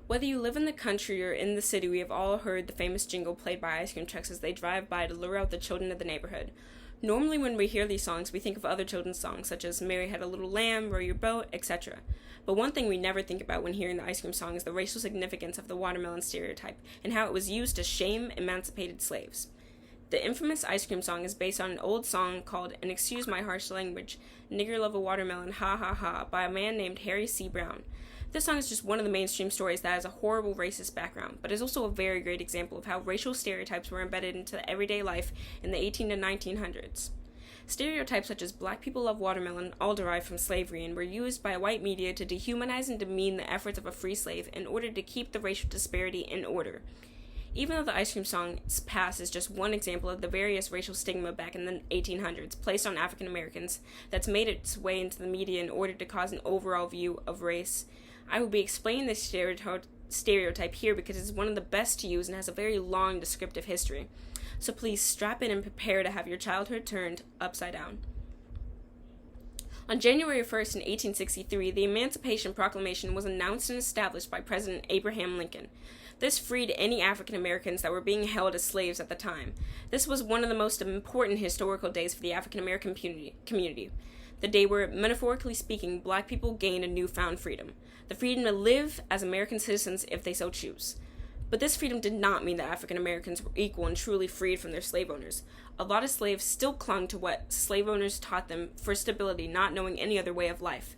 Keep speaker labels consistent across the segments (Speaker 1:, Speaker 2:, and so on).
Speaker 1: Whether you live in the country or in the city, we have all heard the famous jingle played by ice cream trucks as they drive by to lure out the children of the neighborhood. Normally, when we hear these songs, we think of other children's songs, such as Mary Had a Little Lamb, Row Your Boat, etc. But one thing we never think about when hearing the ice cream song is the racial significance of the watermelon stereotype and how it was used to shame emancipated slaves. The infamous ice cream song is based on an old song called And Excuse My Harsh Language, Nigger Love a Watermelon, Ha Ha Ha, by a man named Harry C. Brown. This song is just one of the mainstream stories that has a horrible racist background, but is also a very great example of how racial stereotypes were embedded into everyday life in the 18 to 1900s. Stereotypes such as black people love watermelon all derived from slavery and were used by white media to dehumanize and demean the efforts of a free slave in order to keep the racial disparity in order. Even though the ice cream song's past is just one example of the various racial stigma back in the 1800s placed on African Americans that's made its way into the media in order to cause an overall view of race, I will be explaining this stereotype here because it's one of the best to use and has a very long descriptive history. So please strap in and prepare to have your childhood turned upside down. On January 1st in 1863, the Emancipation Proclamation was announced and established by President Abraham Lincoln. This freed any African Americans that were being held as slaves at the time. This was one of the most important historical days for the African American community. The day where, metaphorically speaking, black people gained a newfound freedom. The freedom to live as American citizens if they so choose. But this freedom did not mean that African Americans were equal and truly freed from their slave owners. A lot of slaves still clung to what slave owners taught them for stability, not knowing any other way of life.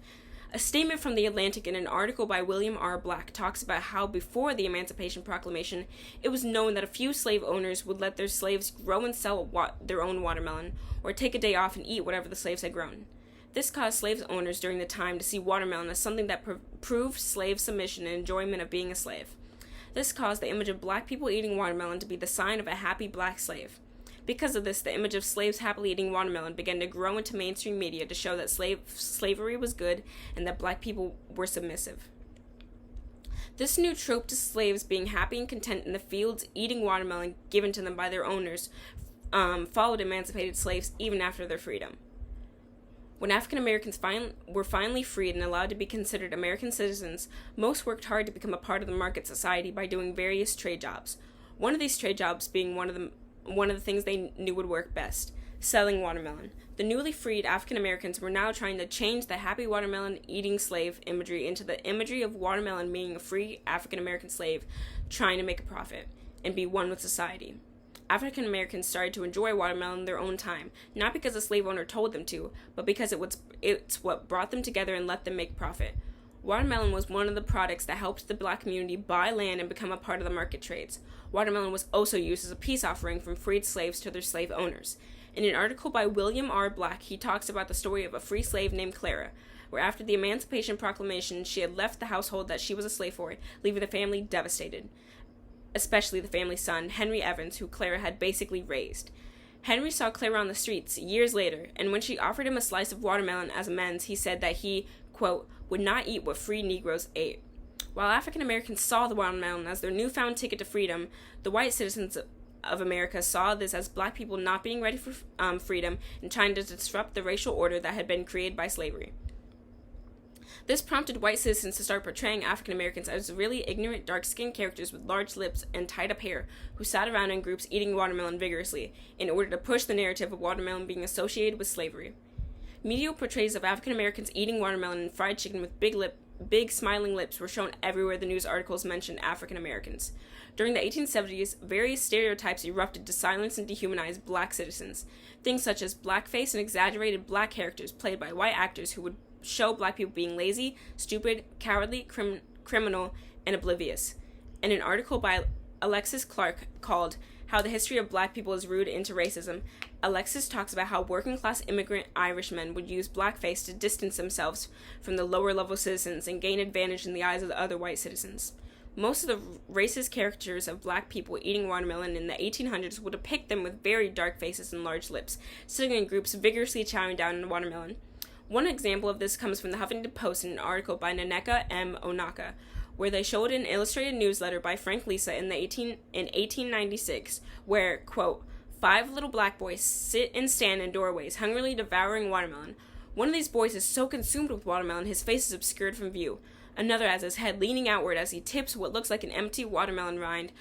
Speaker 1: A statement from The Atlantic in an article by William R. Black talks about how before the Emancipation Proclamation, it was known that a few slave owners would let their slaves grow and sell their own watermelon, or take a day off and eat whatever the slaves had grown. This caused slave owners during the time to see watermelon as something that proved slave submission and enjoyment of being a slave. This caused the image of black people eating watermelon to be the sign of a happy black slave. Because of this, the image of slaves happily eating watermelon began to grow into mainstream media to show that slavery was good and that black people were submissive. This new trope to slaves being happy and content in the fields eating watermelon given to them by their owners followed emancipated slaves even after their freedom. When African Americans were finally freed and allowed to be considered American citizens, most worked hard to become a part of the market society by doing various trade jobs. One of these trade jobs being one of the things they knew would work best, selling watermelon. The newly freed African Americans were now trying to change the happy watermelon eating slave imagery into the imagery of watermelon being a free African American slave trying to make a profit and be one with society. African Americans started to enjoy watermelon in their own time, not because a slave owner told them to, but because it's what brought them together and let them make profit. Watermelon was one of the products that helped the black community buy land and become a part of the market trades. Watermelon was also used as a peace offering from freed slaves to their slave owners. In an article by William R. Black, he talks about the story of a free slave named Clara, where after the Emancipation Proclamation, she had left the household that she was a slave for, leaving the family devastated. Especially the family's son, Henry Evans, who Clara had basically raised. Henry saw Clara on the streets years later, and when she offered him a slice of watermelon as amends, he said that he, quote, would not eat what free Negroes ate. While African Americans saw the watermelon as their newfound ticket to freedom, the white citizens of America saw this as black people not being ready for freedom and trying to disrupt the racial order that had been created by slavery. This prompted white citizens to start portraying African Americans as really ignorant, dark-skinned characters with large lips and tied-up hair who sat around in groups eating watermelon vigorously in order to push the narrative of watermelon being associated with slavery. Media portrayals of African Americans eating watermelon and fried chicken with big smiling lips were shown everywhere the news articles mentioned African Americans. During the 1870s, various stereotypes erupted to silence and dehumanize black citizens. Things such as blackface and exaggerated black characters played by white actors who would show black people being lazy, stupid, cowardly, criminal, and oblivious. In an article by Alexis Clark called How the History of Black People is Rooted into Racism, Alexis talks about how working-class immigrant Irishmen would use blackface to distance themselves from the lower-level citizens and gain advantage in the eyes of the other white citizens. Most of the racist caricatures of black people eating watermelon in the 1800s would depict them with very dark faces and large lips, sitting in groups vigorously chowing down on watermelon. One example of this comes from the Huffington Post in an article by Naneka M. Onaka, where they showed an illustrated newsletter by Frank Lisa in 1896, where, quote, 5 little black boys sit and stand in doorways, hungrily devouring watermelon. One of these boys is so consumed with watermelon, his face is obscured from view. Another has his head leaning outward as he tips what looks like an empty watermelon rind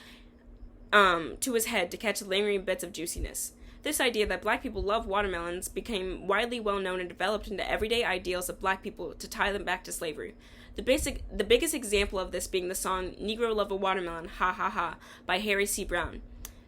Speaker 1: to his head to catch lingering bits of juiciness. This idea that black people love watermelons became widely well known and developed into everyday ideals of black people to tie them back to slavery. The biggest example of this being the song Negro Love a Watermelon, Ha Ha Ha, by Harry C. Brown.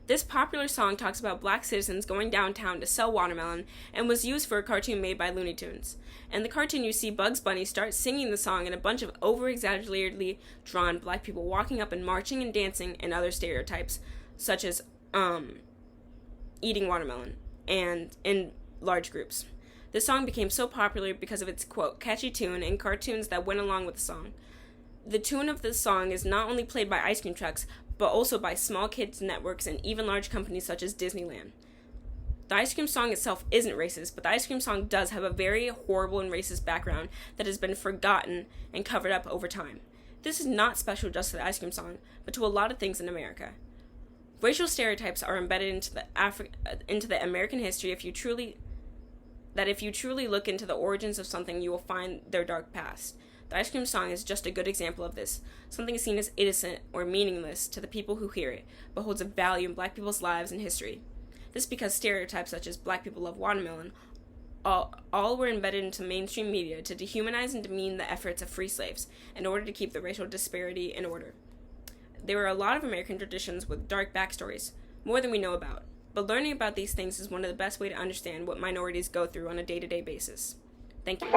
Speaker 1: This popular song talks about black citizens going downtown to sell watermelon and was used for a cartoon made by Looney Tunes. In the cartoon, you see Bugs Bunny start singing the song and a bunch of over-exaggeratedly drawn black people walking up and marching and dancing, and other stereotypes, such as eating watermelon, and in large groups. The song became so popular because of its, quote, catchy tune and cartoons that went along with the song. The tune of this song is not only played by ice cream trucks, but also by small kids networks and even large companies such as Disneyland. The ice cream song itself isn't racist, but the ice cream song does have a very horrible and racist background that has been forgotten and covered up over time. This is not special just to the ice cream song, but to a lot of things in America. Racial stereotypes are embedded into the American history if you truly look into the origins of something, you will find their dark past. The ice cream song is just a good example of this. Something seen as innocent or meaningless to the people who hear it, but holds a value in black people's lives and history. This because stereotypes such as black people love watermelon all were embedded into mainstream media to dehumanize and demean the efforts of free slaves in order to keep the racial disparity in order. There are a lot of American traditions with dark backstories, more than we know about, but learning about these things is one of the best ways to understand what minorities go through on a day-to-day basis. Thank you.